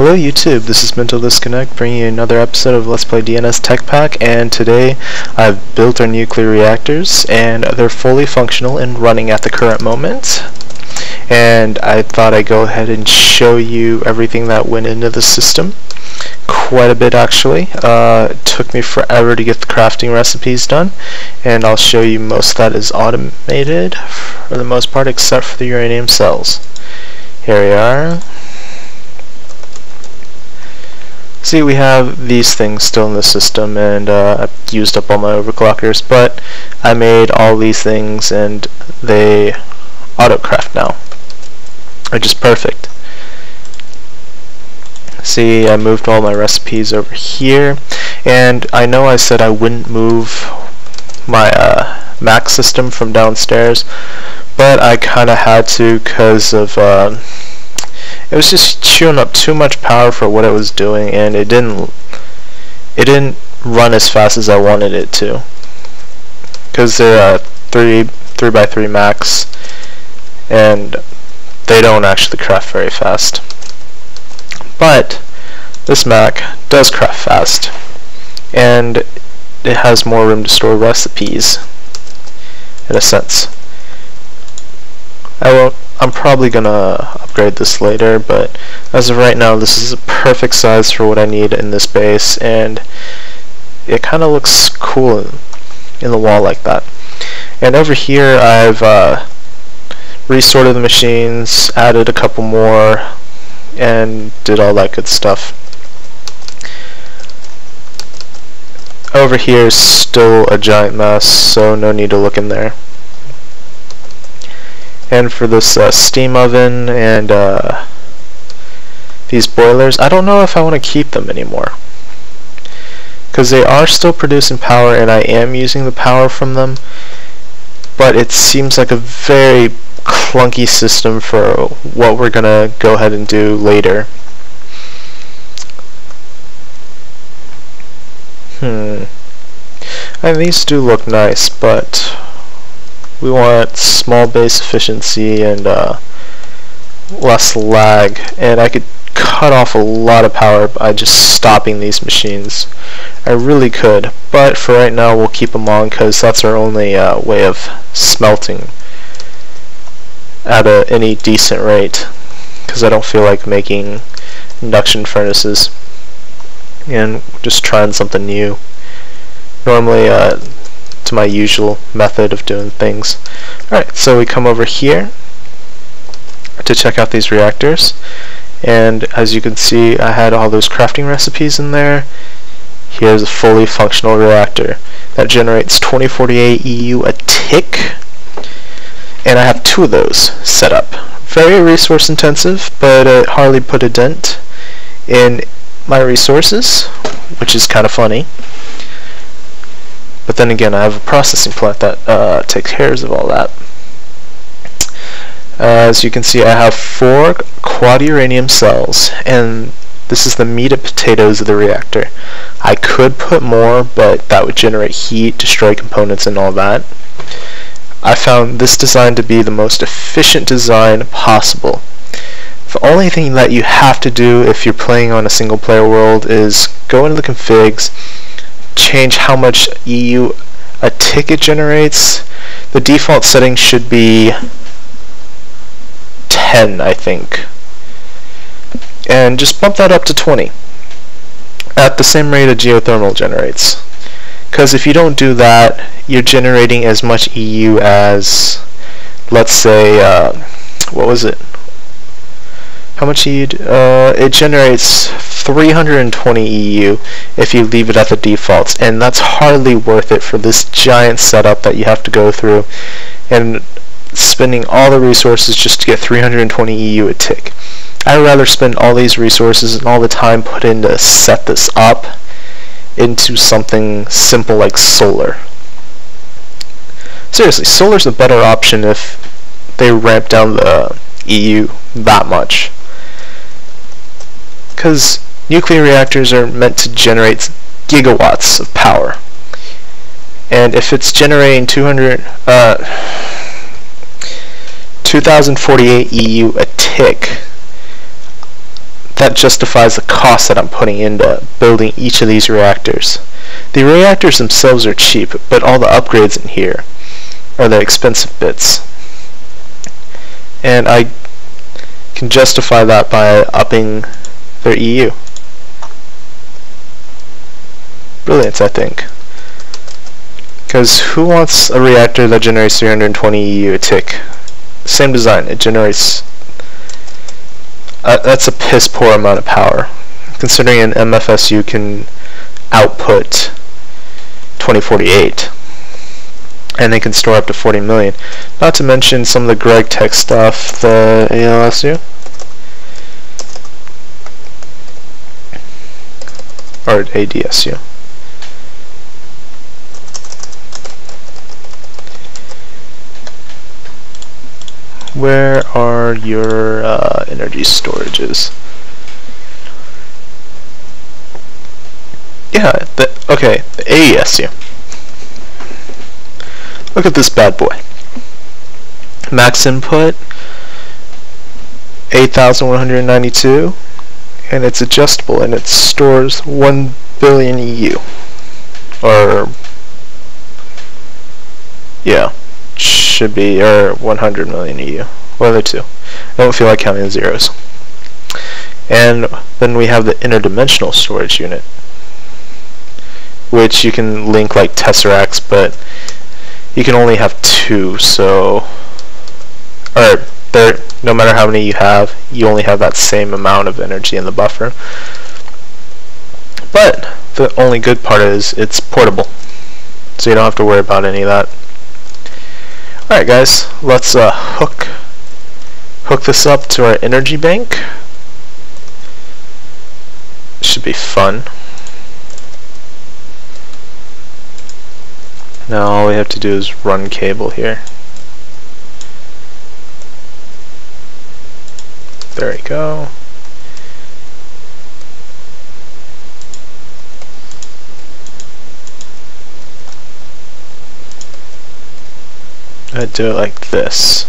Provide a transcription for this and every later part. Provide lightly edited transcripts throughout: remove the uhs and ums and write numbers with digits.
Hello YouTube, this is Mental Disconnect bringing you another episode of Let's Play DNS TECHPACK, and today I've built our nuclear reactors and they're fully functional and running at the current moment. And I thought I'd go ahead and show you everything that went into the system. Quite a bit actually. It took me forever to get the crafting recipes done, and I'll show you most of that is automated for the most part except for the uranium cells. Here we are. See, we have these things still in the system, and I've used up all my overclockers, but I made all these things and they autocraft now, which is perfect. See, I moved all my recipes over here, and I know I said I wouldn't move my Mac system from downstairs, but I kinda had to because of it was just chewing up too much power for what it was doing, and it didn't run as fast as I wanted it to, because they're 3x3 Macs and they don't actually craft very fast. But this Mac does craft fast, and it has more room to store recipes in a sense. I'm probably gonna upgrade this later, but as of right now this is a perfect size for what I need in this base, and it kinda looks cool in the wall like that. And over here I've resorted the machines, added a couple more, and did all that good stuff. Over here is still a giant mess, so no need to look in there. And for this steam oven and these boilers, I don't know if I want to keep them anymore, because they are still producing power and I am using the power from them, but it seems like a very clunky system for what we're gonna go ahead and do later. And these do look nice, but we want small base efficiency and less lag, and I could cut off a lot of power by just stopping these machines. I really could, but for right now we'll keep them on because that's our only way of smelting at any decent rate, because I don't feel like making induction furnaces and just trying something new. Normally to my usual method of doing things. Alright, so we come over here to check out these reactors, and as you can see I had all those crafting recipes in there. Here's a fully functional reactor that generates 2048 EU a tick, and I have 2 of those set up. Very resource intensive, but it hardly put a dent in my resources, which is kind of funny. But then again, I have a processing plant that takes care of all that. As you can see, I have 4 quad uranium cells, and this is the meat and potatoes of the reactor. I could put more, but that would generate heat, destroy components, and all that. I found this design to be the most efficient design possible. The only thing that you have to do if you're playing on a single player world is go into the configs, change how much EU a ticket generates. The default setting should be 10, I think, and just bump that up to 20 at the same rate a geothermal generates, because if you don't do that, you're generating as much EU as, let's say, what was it? How much EU? It generates 320 EU if you leave it at the defaults, and that's hardly worth it for this giant setup that you have to go through and spending all the resources just to get 320 EU a tick. I'd rather spend all these resources and all the time put in to set this up into something simple like solar. Seriously, solar's a better option if they ramp down the EU that much, because nuclear reactors are meant to generate gigawatts of power, and if it's generating 2048 EU a tick, that justifies the cost that I'm putting into building each of these reactors. The reactors themselves are cheap, but all the upgrades in here are the expensive bits. And I can justify that by upping their EU. Brilliant, I think. Because who wants a reactor that generates 320 EU a tick? Same design, it generates... that's a piss poor amount of power. Considering an MFSU can output 2048. And they can store up to 40 million. Not to mention some of the Greg Tech stuff, the ALSU. Or ADSU. Where are your energy storages? Yeah, okay, the AESU. Look at this bad boy. Max input 8,192, and it's adjustable, and it stores 1 billion EU. Or yeah, should be, or 100 million EU. One of the two. I don't feel like counting the zeros. And then we have the interdimensional storage unit, which you can link like tesseracts, but you can only have 2, so, or no matter how many you have, you only have that same amount of energy in the buffer. But the only good part is it's portable, so you don't have to worry about any of that. Alright guys, let's hook this up to our energy bank. Should be fun. Now all we have to do is run cable here. There we go. I'd do it like this.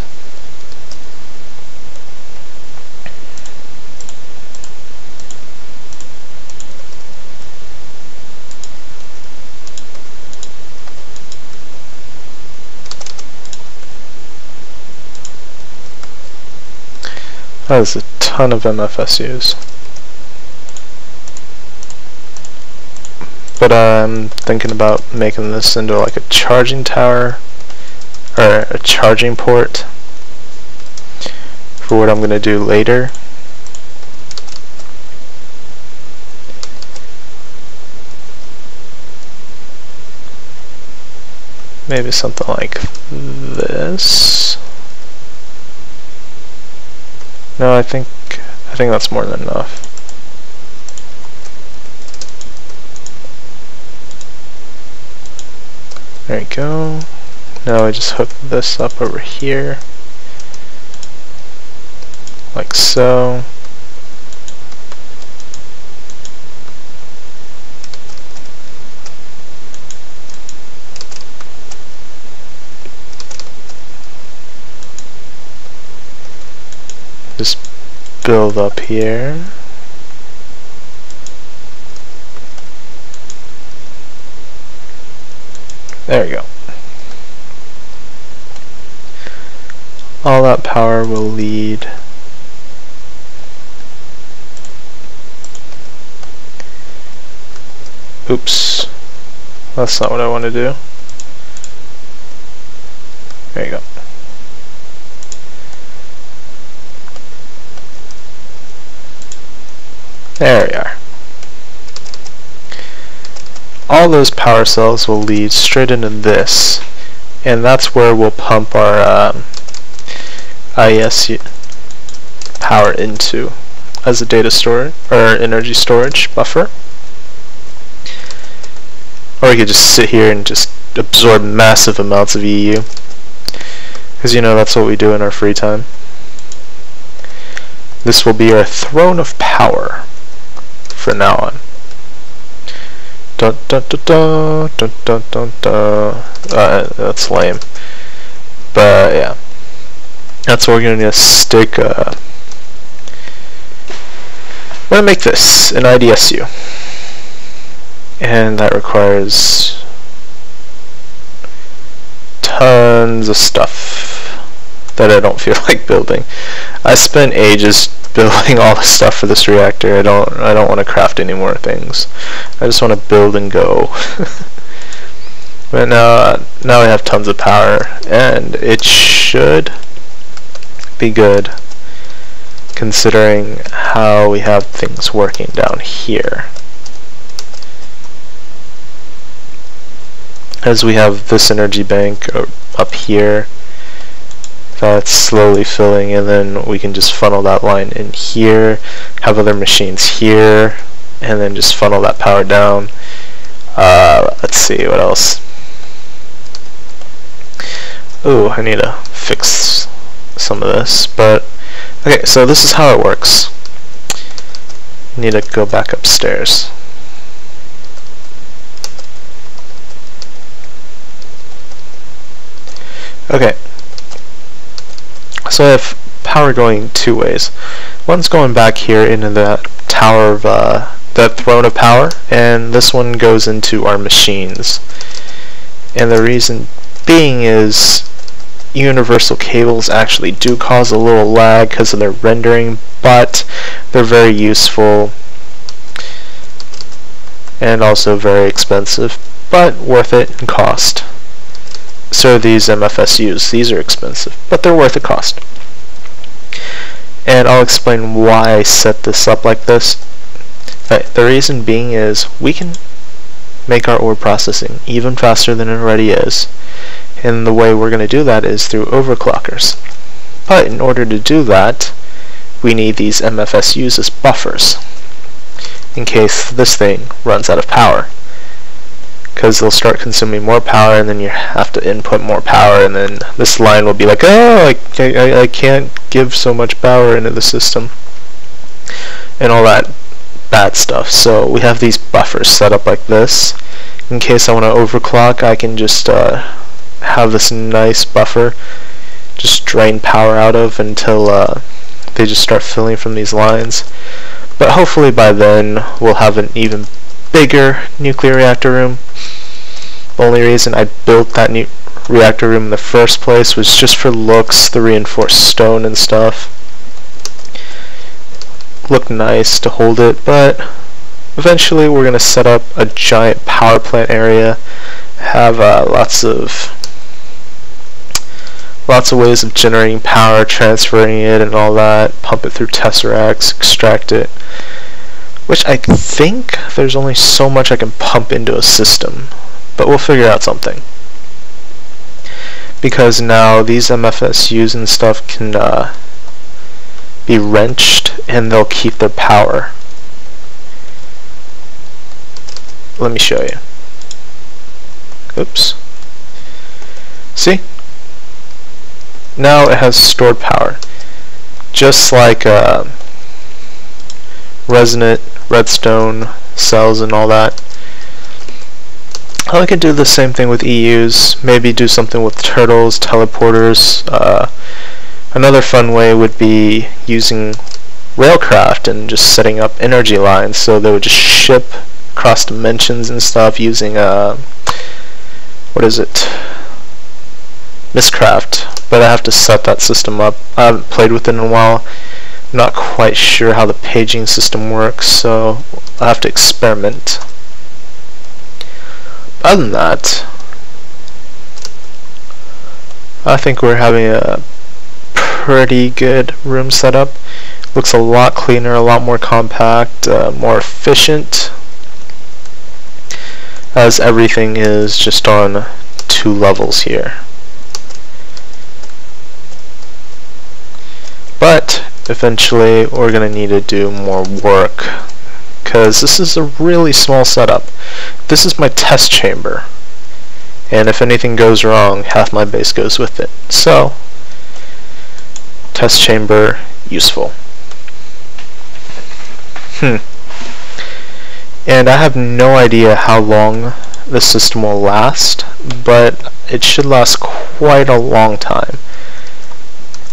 That is a ton of MFSUs. But I'm thinking about making this into like a charging tower, or a charging port for what I'm going to do later. Maybe something like this. No, I think that's more than enough. There you go. Now I just hook this up over here, like so. Just build up here. There we go. All that power will lead oops, that's not what I want to do. There you go. There we are. All those power cells will lead straight into this, and that's where we'll pump our IESU power into as a data storage or energy storage buffer. Or we could just sit here and just absorb massive amounts of EU, because you know that's what we do in our free time. This will be our throne of power from now on. Dun, dun, dun, dun, dun, dun, dun, dun. That's lame, but yeah, that's where we're going to stick going to make this an IDSU, and that requires tons of stuff that I don't feel like building. I spent ages building all the stuff for this reactor. I don't want to craft any more things. I just want to build and go. But now we have tons of power, and it should be good considering how we have things working down here. As we have this energy bank up here that's slowly filling, and then we can just funnel that line in here, have other machines here, and then just funnel that power down. Let's see, what else? Ooh, I need to fix some of this, but okay, so this is how it works. I need to go back upstairs. Okay, so I have power going two ways. One's going back here into that tower of that throne of power, and this one goes into our machines. And the reason being is universal cables actually do cause a little lag because of their rendering, but they're very useful and also very expensive, but worth it in cost. So these MFSUs, these are expensive, but they're worth the cost. And I'll explain why I set this up like this. The reason being is we can make our ore processing even faster than it already is. And the way we're going to do that is through overclockers. But in order to do that, we need these MFSUs as buffers in case this thing runs out of power. Because they'll start consuming more power, and then you have to input more power, and then this line will be like, oh, I can't give so much power into the system, and all that bad stuff. So we have these buffers set up like this. In case I want to overclock, I can just have this nice buffer just drain power out of until they just start filling from these lines. But hopefully by then we'll have an even bigger nuclear reactor room. The only reason I built that new reactor room in the first place was just for looks, the reinforced stone and stuff. Looked nice to hold it, but eventually we're going to set up a giant power plant area, have lots of ways of generating power, transferring it and all that, pump it through tesseracts, extract it, which I think there's only so much I can pump into a system, but we'll figure out something. Because now these MFSUs and stuff can be wrenched and they'll keep their power. Let me show you. Oops. See? Now it has stored power. Just like resonant redstone cells and all that. I could do the same thing with EUs, maybe do something with turtles, teleporters. Another fun way would be using railcraft and just setting up energy lines so they would just ship across dimensions and stuff using what is it? Mistcraft. But I have to set that system up. I haven't played with it in a while. I'm not quite sure how the paging system works, so I'll have to experiment. Other than that, I think we're having a pretty good room setup. Looks a lot cleaner, a lot more compact, more efficient, as everything is just on 2 levels here. But eventually we're going to need to do more work, because this is a really small setup. This is my test chamber, and if anything goes wrong, half my base goes with it. So, test chamber, useful. And I have no idea how long the system will last, but it should last quite a long time.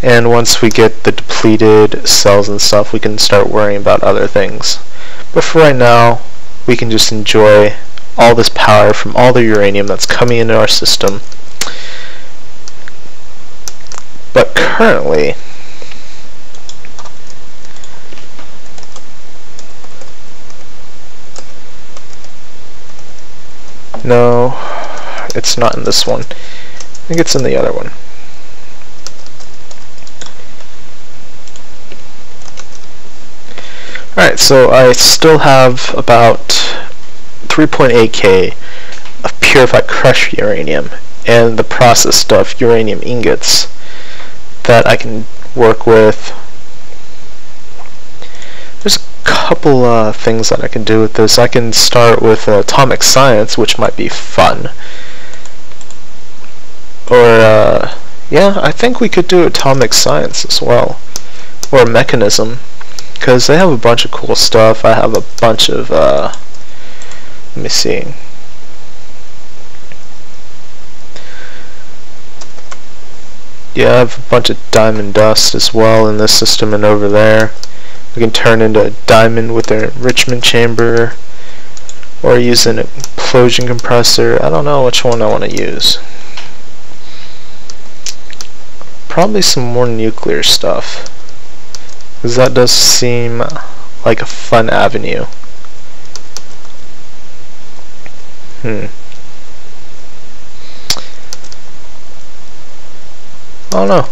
And once we get the depleted cells and stuff, we can start worrying about other things. But for right now, we can just enjoy all this power from all the uranium that's coming into our system. But currently, no, it's not in this one. I think it's in the other one. Alright, so I still have about 3.8K of purified crushed uranium and the processed stuff, uranium ingots, that I can work with. There's a couple things that I can do with this. I can start with atomic science, which might be fun. Or, yeah, I think we could do atomic science as well. Or mechanism, because they have a bunch of cool stuff. I have a bunch of, let me see. Yeah, I have a bunch of diamond dust as well in this system and over there. We can turn into a diamond with an enrichment chamber, or use an implosion compressor. I don't know which one I want to use. Probably some more nuclear stuff, because that does seem like a fun avenue. I don't know.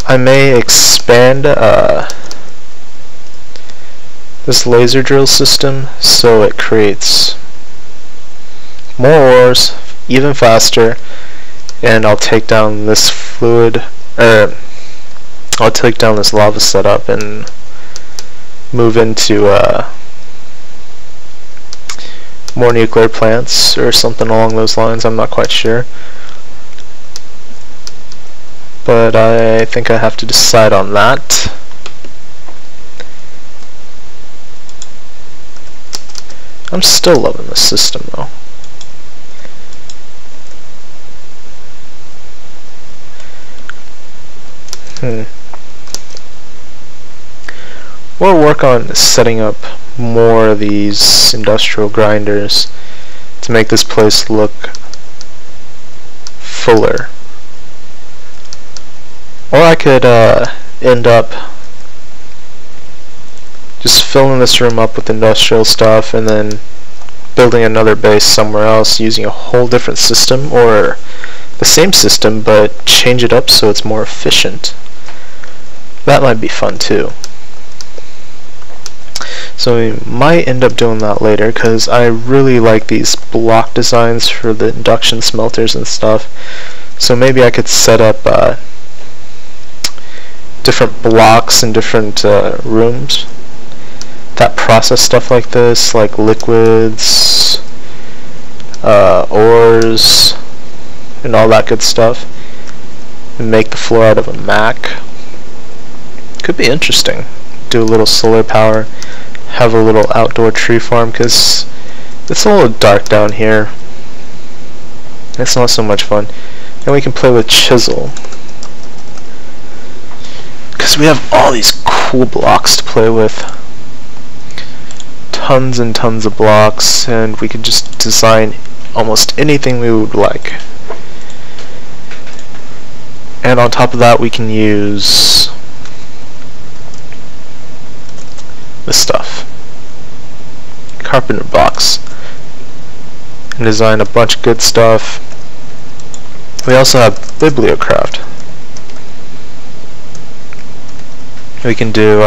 I may expand this laser drill system so it creates more ores even faster, and I'll take down this fluid, I'll take down this lava setup and move into more nuclear plants or something along those lines. I'm not quite sure, but I think I have to decide on that. I'm still loving this system though. We'll work on setting up more of these industrial grinders to make this place look fuller. Or I could end up just filling this room up with industrial stuff and then building another base somewhere else using a whole different system, or the same system but change it up so it's more efficient. That might be fun too. So we might end up doing that later, because I really like these block designs for the induction smelters and stuff. So maybe I could set up different blocks in different rooms that process stuff like this, like liquids, ores, and all that good stuff, and make the floor out of a Mac. Could be interesting. Do a little solar power, have a little outdoor tree farm, because it's a little dark down here. It's not so much fun. And we can play with chisel, because we have all these cool blocks to play with. Tons and tons of blocks, and we could just design almost anything we would like. And on top of that, we can use this stuff, carpenter box, and design a bunch of good stuff. We also have bibliocraft. We can do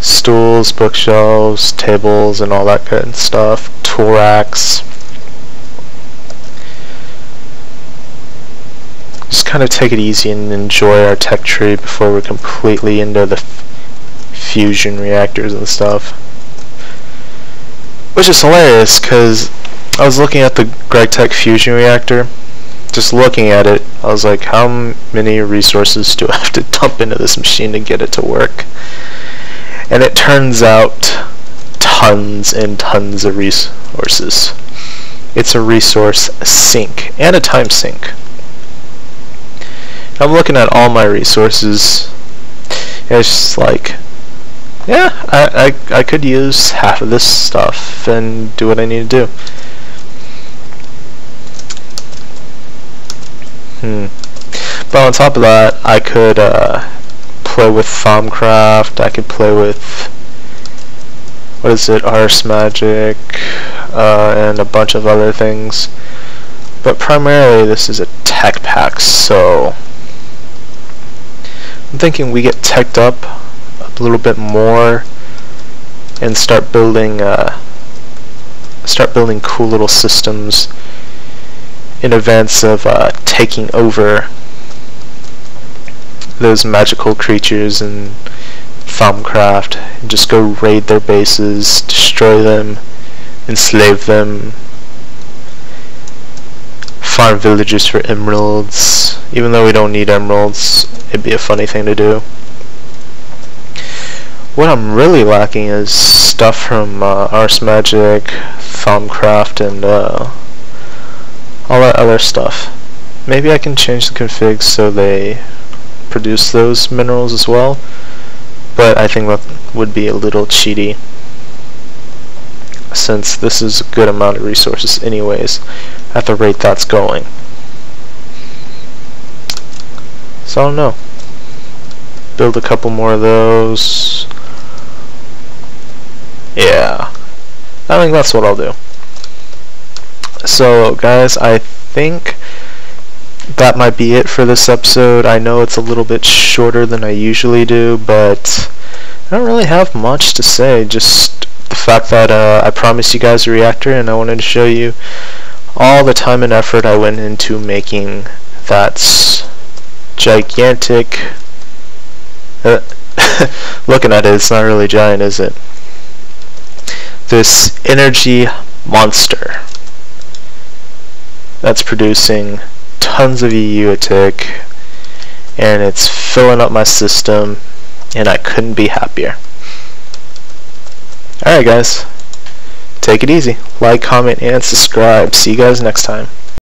stools, bookshelves, tables, and all that good stuff. Tool racks. Just kind of take it easy and enjoy our tech tree before we're completely into the fusion reactors and stuff. Which is hilarious, because I was looking at the Tech fusion reactor. Just looking at it, I was like, how many resources do I have to dump into this machine to get it to work? And it turns out tons and tons of resources. It's a resource sink and a time sink. I'm looking at all my resources. It's just like, yeah, I could use half of this stuff and do what I need to do. But on top of that, I could play with Thaumcraft. I could play with, what is it, Ars Magic, and a bunch of other things. But primarily, this is a tech pack, so I'm thinking we get teched up a little bit more and start building cool little systems in advance of taking over those magical creatures in Thaumcraft, and just go raid their bases, destroy them, enslave them, farm villagers for emeralds. Even though we don't need emeralds, it'd be a funny thing to do. What I'm really lacking is stuff from Ars Magic, Thaumcraft, and all that other stuff. Maybe I can change the configs so they produce those minerals as well, but I think that would be a little cheaty, since this is a good amount of resources anyways at the rate that's going. So I don't know. Build a couple more of those. Yeah, I think that's what I'll do. So guys, I think that might be it for this episode. I know it's a little bit shorter than I usually do, but I don't really have much to say. Just the fact that I promised you guys a reactor, and I wanted to show you all the time and effort I went into making that gigantic looking at it, it's not really giant, is it? This energy monster that's producing tons of EU tick, and it's filling up my system, and I couldn't be happier. Alright guys, take it easy. Like, comment, and subscribe. See you guys next time.